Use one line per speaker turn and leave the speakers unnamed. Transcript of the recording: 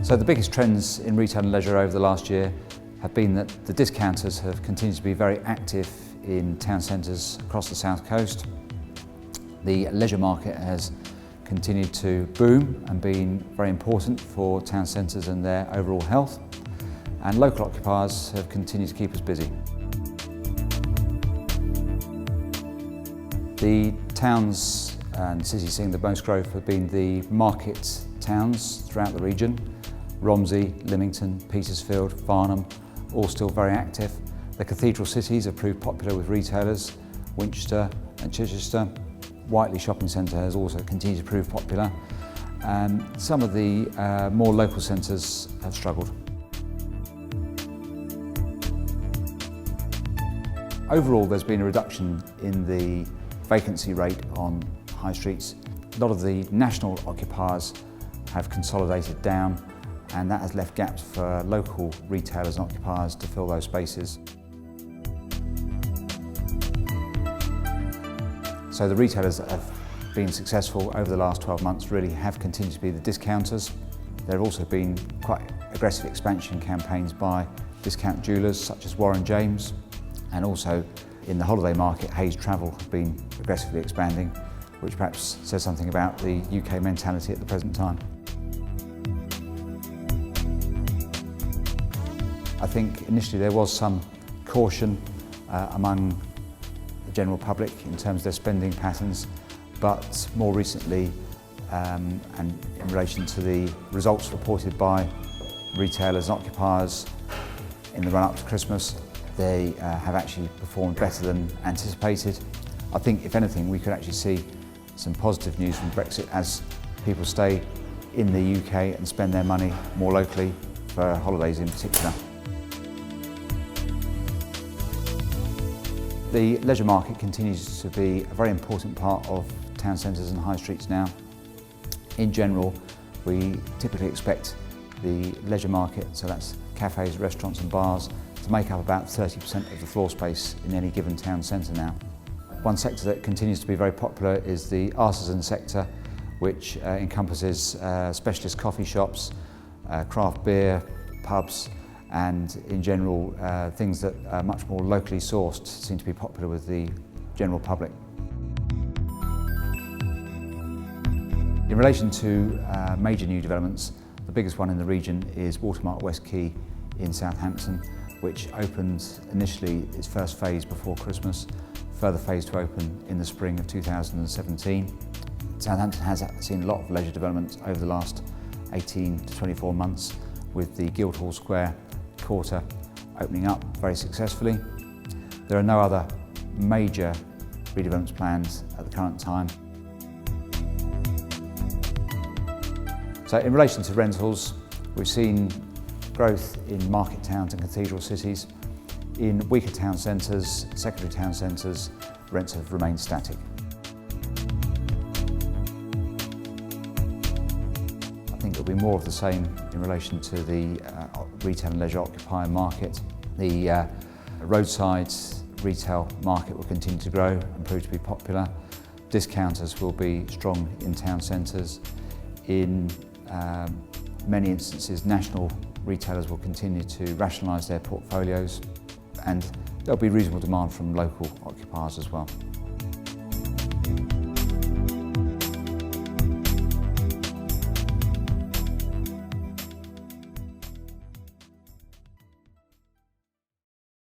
So the biggest trends in retail and leisure over the last year have been that the discounters have continued to be very active in town centres across the south coast. The leisure market has continued to boom and been very important for town centres and their overall health. And local occupiers have continued to keep us busy. The towns and cities seeing the most growth have been the market towns throughout the region. Romsey, Lymington, Petersfield, Farnham, all still very active. The cathedral cities have proved popular with retailers. Winchester and Chichester. Whiteley Shopping Centre has also continued to prove popular. And some of the more local centres have struggled. Overall, there's been a reduction in the vacancy rate on high streets. A lot of the national occupiers have consolidated down, and that has left gaps for local retailers and occupiers to fill those spaces. So the retailers that have been successful over the last 12 months really have continued to be the discounters. There have also been quite aggressive expansion campaigns by discount jewellers such as Warren James, and also in the holiday market, Hayes Travel have been aggressively expanding, which perhaps says something about the UK mentality at the present time. I think initially there was some caution among the general public in terms of their spending patterns, but more recently, and in relation to the results reported by retailers and occupiers in the run-up to Christmas, they have actually performed better than anticipated. I think, if anything, we could actually see some positive news from Brexit as people stay in the UK and spend their money more locally for holidays in particular. The leisure market continues to be a very important part of town centres and high streets now. In general, we typically expect the leisure market, so that's cafes, restaurants and bars, to make up about 30% of the floor space in any given town centre now. One sector that continues to be very popular is the artisan sector, which encompasses specialist coffee shops, craft beer, pubs, and in general things that are much more locally sourced seem to be popular with the general public. In relation to major new developments, the biggest one in the region is Watermark West Quay in Southampton, which opened initially its first phase before Christmas, further phase to open in the spring of 2017. Southampton has seen a lot of leisure development over the last 18 to 24 months, with the Guildhall Square quarter opening up very successfully. There are no other major redevelopments planned at the current time. So in relation to rentals, we've seen growth in market towns and cathedral cities. In weaker town centres, secondary town centres, rents have remained static. I think it'll be more of the same in relation to the retail and leisure occupier market. The roadside retail market will continue to grow and prove to be popular. Discounters will be strong in town centres. In many instances, national retailers will continue to rationalise their portfolios, and there'll be reasonable demand from local occupiers as well.